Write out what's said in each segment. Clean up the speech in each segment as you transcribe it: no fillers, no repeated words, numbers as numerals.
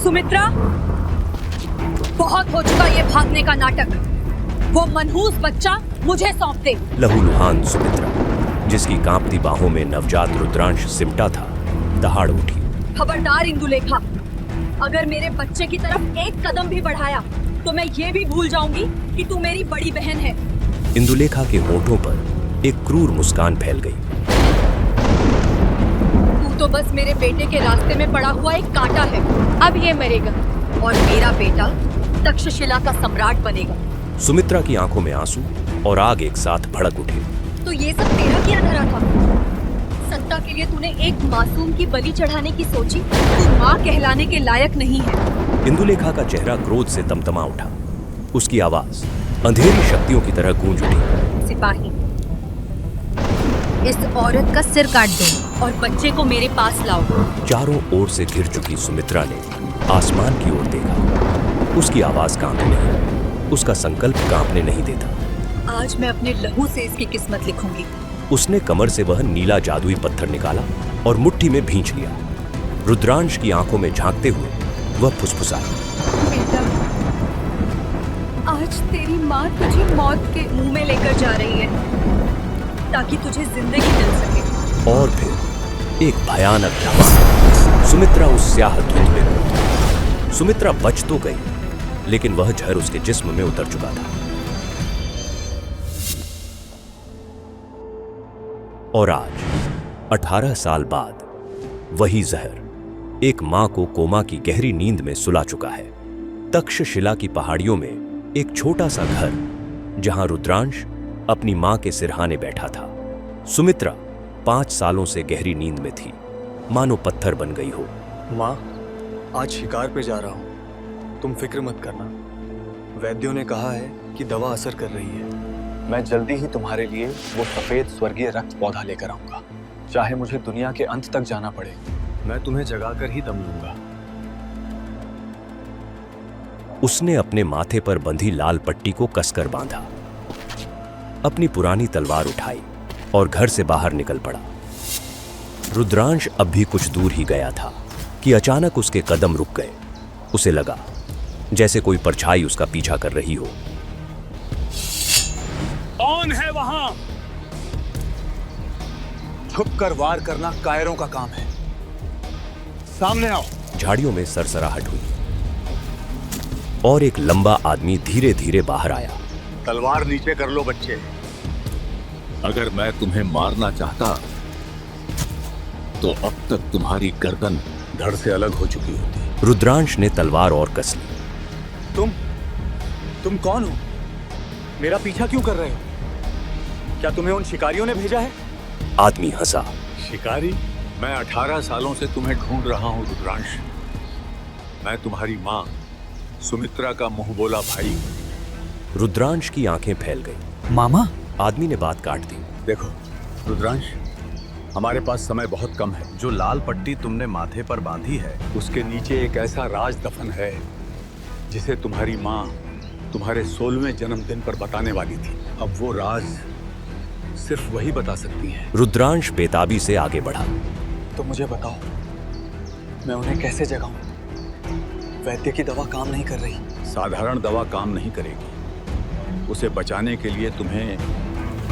सुमित्रा, बहुत हो चुका ये भागने का नाटक। वो मनहूस बच्चा मुझे सौंप दे। लहूलुहान सुमित्रा, जिसकी कांपती बाहों में नवजात रुद्रांश सिमटा था, दहाड़ उठी। खबरदार इंदुलेखा, अगर मेरे बच्चे की तरफ एक कदम भी बढ़ाया तो मैं ये भी भूल जाऊंगी कि तू मेरी बड़ी बहन है। इंदुलेखा के होठों पर एक क्रूर मुस्कान फैल गई। तू तो बस मेरे बेटे के रास्ते में पड़ा हुआ एक कांटा है। अब ये मरेगा और मेरा बेटा तक्षशिला का सम्राट बनेगा। सुमित्रा की आंखों में आंसू और आग एक साथ भड़क उठे। तो ये सब तेरा क्या धरा था? सत्ता के लिए तूने एक मासूम की बलि चढ़ाने की सोची? तू माँ कहलाने के लायक नहीं है। इंदुलेखा का चेहरा क्रोध से तमतमा उठा। उसकी आवाज अंधेरी शक्तियों की तरह गूंज उठी। सिपाही, इस औरत का सिर काट दो और बच्चे को मेरे पास लाओ। चारों ओर से घिर चुकी सुमित्रा ने आसमान की ओर देखा। उसकी आवाज कांपने नहीं, उसका संकल्प कांपने नहीं देता। आज मैं अपने लहू से इसकी किस्मत लिखूंगी। उसने कमर से वह नीला जादुई पत्थर निकाला और मुट्ठी में भींच लिया। रुद्रांश की आंखों में झांकते हुए वह फुसफुसाई, बेटा, आज तेरी माँ तुझे मौत के मुंह में लेकर जा रही है ताकि तुझे जिंदगी मिल सके। और फिर एक भयानक धमाका। सुमित्रा उस स्याह धुंध में कूदी। सुमित्रा बच तो गई, लेकिन वह जहर उसके जिस्म में उतर चुका था। और आज 18 साल बाद वही जहर एक मां को कोमा की गहरी नींद में सुला चुका है। तक्षशिला की पहाड़ियों में एक छोटा सा घर, जहां रुद्रांश अपनी मां के सिरहाने बैठा था। सुमित्रा 5 सालों से गहरी नींद में थी, मानो पत्थर बन गई हो। माँ, आज शिकार पे जा रहा हूँ, तुम फिक्र मत करना। वैद्यों ने कहा है कि दवा असर कर रही है। मैं जल्दी ही तुम्हारे लिए वो सफेद स्वर्गीय रक्त पौधा लेकर आऊंगा। चाहे मुझे दुनिया के अंत तक जाना पड़े, मैं तुम्हें जगाकर ही दम लूंगा। उसने अपने माथे पर बंधी लाल पट्टी को कसकर बांधा, अपनी पुरानी तलवार उठाई और घर से बाहर निकल पड़ा। रुद्रांश अब भी कुछ दूर ही गया था कि अचानक उसके कदम रुक गए। उसे लगा जैसे कोई परछाई उसका पीछा कर रही हो। कौन है वहां? छुपकर वार करना कायरों का काम है। सामने आओ। झाड़ियों में सरसराहट हुई और एक लंबा आदमी धीरे धीरे बाहर आया। तलवार नीचे कर लो बच्चे। अगर मैं तुम्हें मारना चाहता तो अब तक तुम्हारी गर्दन धड़ से अलग हो चुकी होती। रुद्रांश ने तलवार और कस ली। तुम कौन हो? मेरा पीछा क्यों कर रहे हो? क्या तुम्हें उन शिकारियों ने भेजा है? आदमी हंसा। शिकारी? मैं 18 सालों से तुम्हें ढूंढ रहा हूं रुद्रांश। मैं तुम्हारी मां सुमित्रा का मुंह बोला भाई। रुद्रांश की आंखें फैल गई। मामा? आदमी ने बात काट दी। देखो रुद्रांश, हमारे पास समय बहुत कम है। जो लाल पट्टी तुमने माथे पर बांधी है, उसके नीचे एक ऐसा राज दफन है जिसे तुम्हारी माँ तुम्हारे 16वें जन्मदिन पर बताने वाली थी। अब वो राज सिर्फ वही बता सकती है। रुद्रांश बेताबी से आगे बढ़ा। तो मुझे बताओ, मैं उन्हें कैसे जगाऊं? वैद्य की दवा काम नहीं कर रही। साधारण दवा काम नहीं करेगी। उसे बचाने के लिए तुम्हें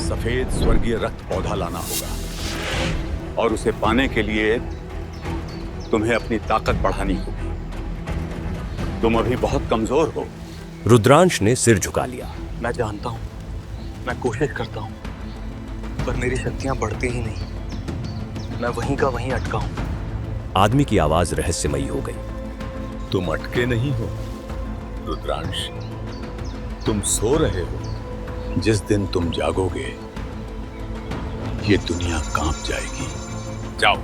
सफेद स्वर्गीय रक्त पौधा लाना होगा और उसे पाने के लिए तुम्हें अपनी ताकत बढ़ानी होगी। तुम अभी बहुत कमजोर हो। रुद्रांश ने सिर झुका लिया। मैं जानता हूँ, मैं कोशिश करता हूँ, पर मेरी शक्तियाँ बढ़ती ही नहीं। मैं वहीं का वहीं अटका हूँ। आदमी की आवाज रहस्यमयी हो गई। तुम अटके नहीं हो रुद्रांश, तुम सो रहे हो। जिस दिन तुम जागोगे ये दुनिया कांप जाएगी। जाओ,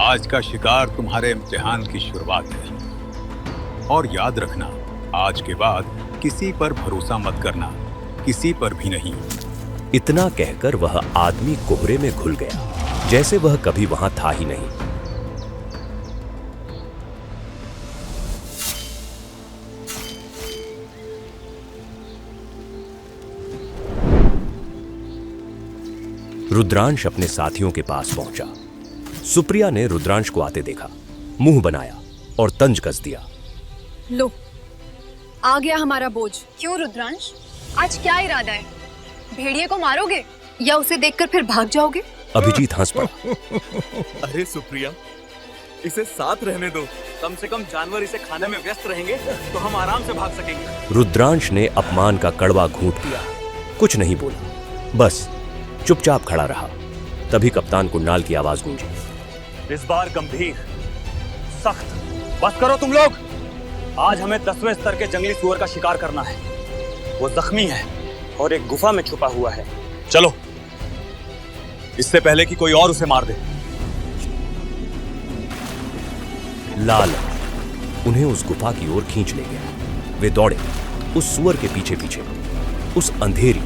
आज का शिकार तुम्हारे इम्तिहान की शुरुआत है। और याद रखना, आज के बाद किसी पर भरोसा मत करना, किसी पर भी नहीं। इतना कहकर वह आदमी कोहरे में घुल गया, जैसे वह कभी वहां था ही नहीं। रुद्रांश अपने साथियों के पास पहुंचा। सुप्रिया ने रुद्रांश को आते देखा, मुंह बनाया और तंज कस दिया। लो, आ गया हमारा बोझ। क्यों रुद्रांश, आज क्या इरादा है? भेड़िए को मारोगे? या उसे देखकर फिर भाग जाओगे? अभिजीत हंस पड़ा। अरे सुप्रिया, इसे साथ रहने दो। कम से कम जानवर इसे खाने में व्यस्त रहेंगे तो हम आराम से भाग सकेंगे। रुद्रांश ने अपमान का कड़वा घूंट पिया, कुछ नहीं बोला, बस चुपचाप खड़ा रहा। तभी कप्तान कुणाल की आवाज गूंजी। इस बार गंभीर, सख्त। बस करो तुम लोग। आज हमें 10वें स्तर के जंगली सुअर का शिकार करना है। वो जख्मी है और एक गुफा में छुपा हुआ है। चलो, इससे पहले कि कोई और उसे मार दे। लाल उन्हें उस गुफा की ओर खींच ले गया। वे दौड़े उस सुअर के पीछे पीछे, उस अंधेरी,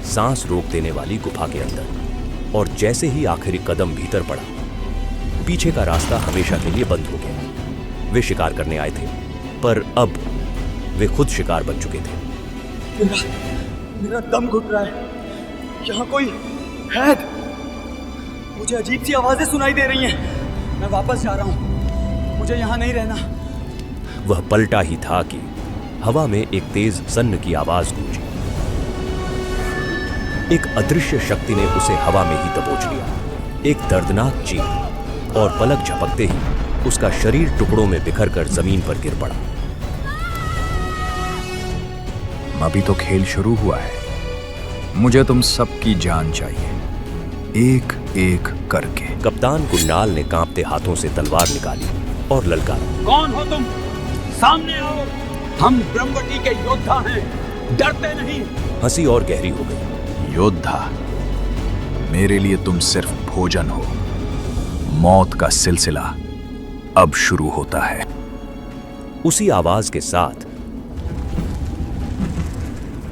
सांस रोक देने वाली गुफा के अंदर। और जैसे ही आखिरी कदम भीतर पड़ा, पीछे का रास्ता हमेशा के लिए बंद हो गया। वे शिकार करने आए थे, पर अब वे खुद शिकार बन चुके थे। मेरा दम घुट रहा है। यहाँ कोई है? मुझे अजीब सी आवाजें सुनाई दे रही हैं। मैं वापस जा रहा हूँ। मुझे यहाँ नहीं रहना। वह पलटा ही था कि हवा में एक तेज सन्न की आवाज गूंजी। एक अदृश्य शक्ति ने उसे हवा में ही दबोच लिया। एक दर्दनाक चीख, और पलक झपकते ही उसका शरीर टुकड़ों में बिखरकर जमीन पर गिर पड़ा। अभी तो खेल शुरू हुआ है। मुझे तुम सबकी जान चाहिए, एक एक करके। कप्तान कुणाल ने कांपते हाथों से तलवार निकाली और ललकारा। कौन हो तुम? सामने आओ। हम ब्रह्मवती के योद्धा हैं, डरते नहीं। हंसी और गहरी हो गई। योद्धा? मेरे लिए तुम सिर्फ भोजन हो। मौत का सिलसिला अब शुरू होता है। उसी आवाज के साथ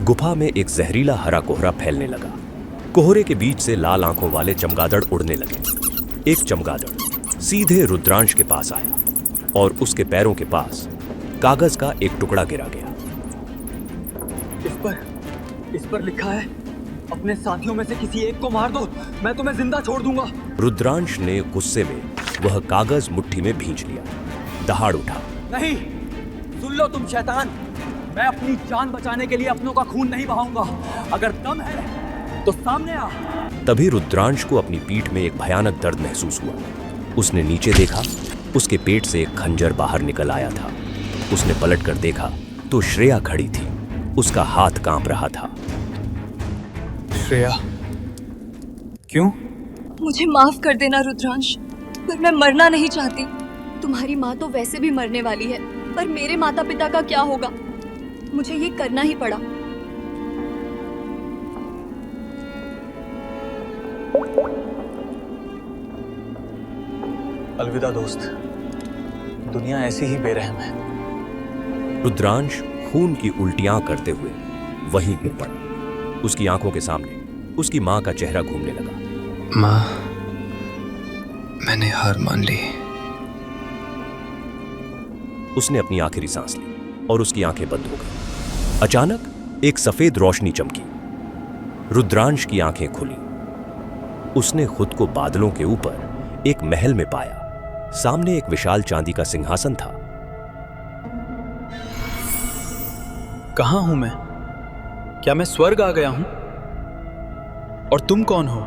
गुफा में एक जहरीला हरा कोहरा फैलने लगा। कोहरे के बीच से लाल आंखों वाले चमगादड़ उड़ने लगे। एक चमगादड़ सीधे रुद्रांश के पास आया और उसके पैरों के पास कागज का एक टुकड़ा गिरा गया। इस पर लिखा है, अपने साथियों में से किसी एक को मार दो, मैं तुम्हें जिंदा छोड़ दूंगा। रुद्रांश ने गुस्से में वह कागज मुट्ठी में भींच लिया। दहाड़ उठा। नहीं, सुन लो तुम शैतान, मैं अपनी जान बचाने के लिए अपनों का खून नहीं बहाऊंगा। अगर दम है तो सामने आ। तभी रुद्रांश को अपनी पीठ में एक भयानक दर्द महसूस हुआ। उसने नीचे देखा, उसके पेट से एक खंजर बाहर निकल आया था। उसने पलटकर देखा तो श्रेया खड़ी थी। उसका हाथ कांप रहा था। श्रेया, क्यों? मुझे माफ कर देना रुद्रांश, पर मैं मरना नहीं चाहती। तुम्हारी माँ तो वैसे भी मरने वाली है, पर मेरे माता पिता का क्या होगा? मुझे ये करना ही पड़ा। अलविदा दोस्त, दुनिया ऐसी ही बेरहम है। रुद्रांश खून की उल्टियां करते हुए वहीं गिर पड़ा। उसकी आंखों के सामने उसकी मां का चेहरा घूमने लगा। मां, मैंने हार मान ली। उसने अपनी आखिरी सांस ली और उसकी आंखें बंद हो गई। अचानक एक सफेद रोशनी चमकी। रुद्रांश की आंखें खुली। उसने खुद को बादलों के ऊपर एक महल में पाया। सामने एक विशाल चांदी का सिंहासन था। कहां हूं मैं? क्या मैं स्वर्ग आ गया हूं? और तुम कौन हो?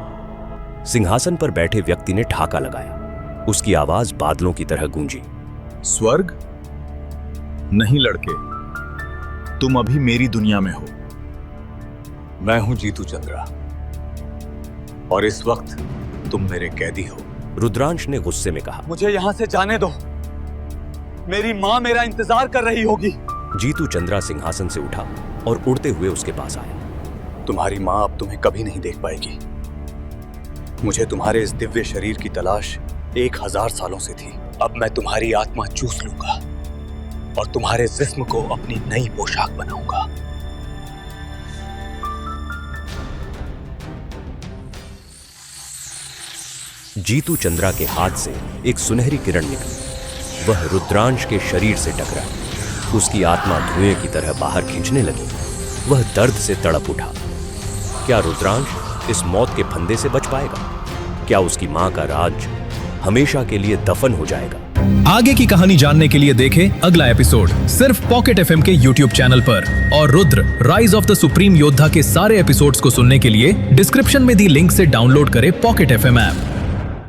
सिंहासन पर बैठे व्यक्ति ने ठाका लगाया। उसकी आवाज बादलों की तरह गूंजी। स्वर्ग? नहीं लड़के, तुम अभी मेरी दुनिया में हो। मैं हूं जीतू चंद्रा, और इस वक्त तुम मेरे कैदी हो। रुद्रांश ने गुस्से में कहा। मुझे यहां से जाने दो, मेरी मां मेरा इंतजार कर रही होगी। जीतू चंद्रा सिंहासन से उठा और उड़ते हुए उसके पास आया। तुम्हारी मां अब तुम्हें कभी नहीं देख पाएगी। मुझे तुम्हारे इस दिव्य शरीर की तलाश 1000 सालों से थी। अब मैं तुम्हारी आत्मा चूस लूंगा और तुम्हारे जिस्म को अपनी नई पोशाक बनाऊंगा। जीतू चंद्रा के हाथ से एक सुनहरी किरण निकली। वह रुद्रांश के शरीर से टकराई। उसकी आत्मा धुएं की तरह बाहर खींचने लगी। वह दर्द से तड़प उठा। क्या रुद्रांश इस मौत के फंदे से बच पाएगा? क्या उसकी मां का राज हमेशा के लिए दफन हो जाएगा। आगे की कहानी जानने के लिए देखें अगला एपिसोड सिर्फ पॉकेट एफएम के यूट्यूब चैनल पर। और Rudra rise of the supreme योद्धा के सारे एपिसोड्स को सुनने के लिए डिस्क्रिप्शन में दी लिंक से डाउनलोड करें पॉकेट एफएम ऐप।